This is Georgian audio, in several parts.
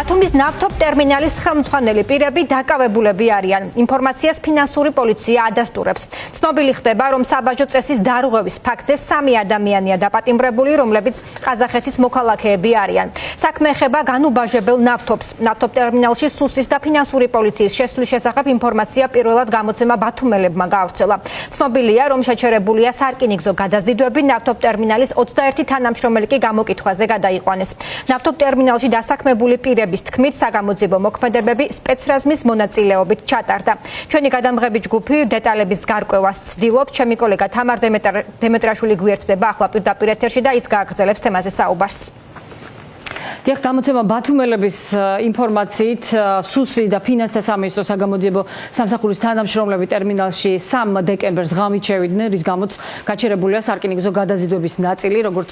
ბათუმის ნავთობ ტერმინალის ხელმძღვანელი პირები დაკავებულები არიან. ინფორმაციას ფინანსური პოლიცია ადასტურებს. ცნობილი ხდება, რომ საბაჟო წესის დარღვევის ფაქტზე 3 ადამიანია დაპატიმრებული, რომლებიც ყაზახეთის მოქალაქეები არიან. საქმე ეხება განუბაჟებელ ნავთობს. ნავთობ ტერმინალში სუსის და ფინანსური პოლიციის შესვლის შესახებ ინფორმაცია პირველად გამოცემა ბათუმელებმა გაავრცელა. ცნობილია, რომ შეჩერებულია სარკინიგზო გადაზიდვები, ნავთობ ტერმინალის 21 თანამშრომელი კი გამოკითხვაზე გადაიყვანეს. ნავთობ ტერმინალში დასაქმებული პირების თქმით, საგამოძიებო მოქმედებები სპეცრაზმის მონაწილეობით ჩატარდა. ჩვენი გადამღები ჯგუფი დეტალების გარკვევას ცდილობს. ჩემი კოლეგა თამარ დემეტრაშვილი გვერდდება ახლა პირდაპირ ეთერში და ის გააგრძელებს თემაზე საუბარს. დიახ, გამოცემა ბათუმელების ინფორმაციით სუსი და ფინანსთა სამინისტროს საგამოძიებო სამსახურის თანამშრომლები ტერმინალში 3 დეკემბერს ღამით შევიდნენ, რის გამოც გაჩერებულია სარკინიგზო გადაზიდვების ნაწილი, როგორც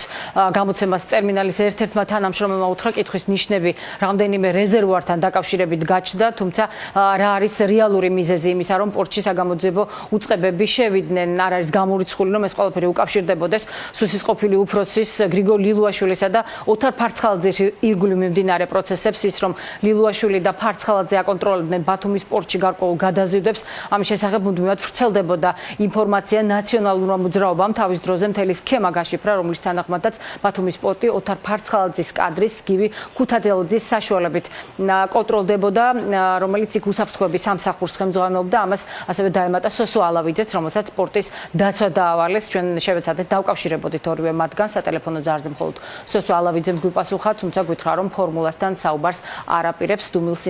გამოცემას ტერმინალის ერთ-ერთმა თანამშრომელმა უთხრა, კითხვის ნიშნები რამდენიმე რეზერვუართან დაკავშირებით გაჩნდა, თუმცა რა არის რეალური მიზეზი იმისა, რომ პორტში საგამოძიებო უწყებები შევიდნენ, არ არის გამორიცხული, რომ ეს ყველაფერი უკავშირდებოდეს სუსის ყოფილი უფროსის გრიგორ ლილუაშვილისა და ოთარ ფარცხალაძის ირგვლივ მიმდინარე პროცესებს, ის რომ ლილუაშვილი და ფარცხალაძე აკონტროლებდნენ ბათუმის პორტში გარკვეულ გადაზიდვებს, ამის შესახებ მუდმივად ვრცელდებოდა ინფორმაცია ნაციონალურმა მოძრაობამ, თავის დროზე მთელი სქემა გაშიფრა, რომლის თანახმადაც ბათუმის პორტი ოთარ ფარცხალაძის კადრის გივი ქუთათელაძის საშუალებით კონტროლდებოდა, რომელიც იქ უსაფრთხოების სამსახურს ხელმძღვანელობდა, ამას ასევე დაემატა სოსო ალავიძეც, რომელსაც პორტის დაცვა დაავალეს. ჩვენ შევეცადეთ დავკავშირებოდით ორივე მათგანს, სატელეფონო ძარზე მხოლოდ სოსო ალავიძემ გვიპასუხა, თუმცა გითხრა, რომ ფორმულასთან საუბარს არ აპირებს, დუმილს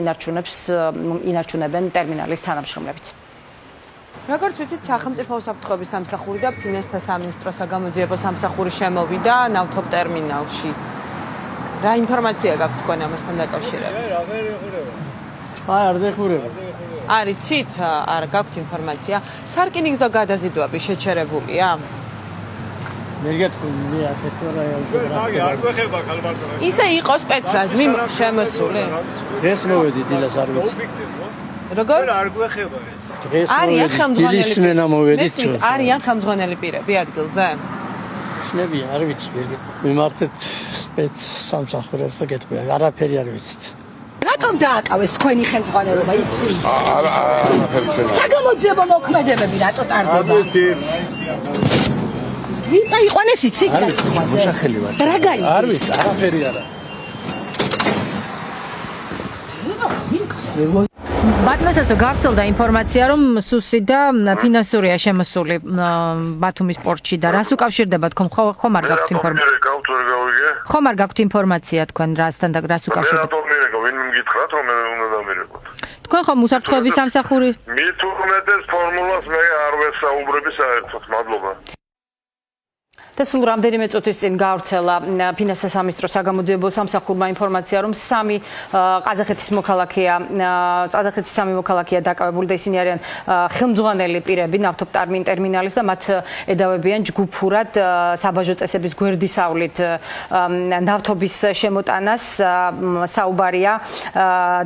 ინარჩუნებენ ტერმინალის თანამშრომლებიც. როგორც ვიცით, სახელმწიფო უსაფრთხოების სამსახური და ფინანსთა სამინისტროს საგამოძიებო სამსახური შემოვიდა ნავთობ ტერმინალში. რა ინფორმაცია გაქვთ თქვენ ამასთან დაკავშირებით? არ დახურება. არ იცით, არ გაქვთ ინფორმაცია. სარკინიგზო გადაზიდვები შეჩერებულია? მე გეტყვი, არ გვეხება ქალბატონო. ისე იყო სპეცრაზმი შემოსული? დღეს მოვედი დილას არ ვიცი. როგორ? არ გვეხება ეს. დღეს არიან ხელმძღვანელი მოვედი. არიან ხელმძღვანელი პირები ადგილზე? შნებია, არ ვიცი. მიმართეთ სპეც სამსახურებს და გეტყვი, არაფერი არ ვიცით. რატომ დააკავეს თქვენი ხელმძღვანელობა, იცი? საგამოძიებო მოქმედებები რატო ტარდება? ვინ აიყვანეს იცი? არ ვიცი, მოსახელი ვარ. რა გაიგე? არ ვიცი, არაფერი არა. ბატონო, გავრცელდა ინფორმაცია, რომ სუსი და ფინანსურია შემოსული ბათუმის პორტში და რას უკავშირდება თქვენ ხომ არ გაქვთ ინფორმაცია? ხომ არ გაქვთ ინფორმაცია თქვენ რასთან და რას უკავშირდება? ვინ მიგითხრათ, რომ მე უნდა დამირეკოთ? თქვენ ხომ უსაფრთხოების სამსახური? მით უმეტეს ფორმულას მე არ ვესაუბრები საერთოდ, მადლობა. და სულ რამდენიმე წუთის წინ გავრცელა ფინანსთა სამინისტროს საგამოძიებო სამსახურმა ინფორმაცია, რომ 3 ყაზახეთის მოქალაქეა დაკავებული და ისინი არიან ხელმძღვანელი პირები ნავთობ ტერმინალის და მათ ედავებიან ჯგუფურად საბაჟო წესების გვერდისავლით ნავთობის შემოტანას. საუბარია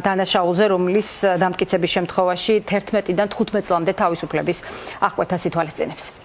დანაშაულზე, რომლის დამტკიცების შემთხვევაში 11-დან 15 წლამდე თავისუფლების აღკვეთას ითვალისწინებს.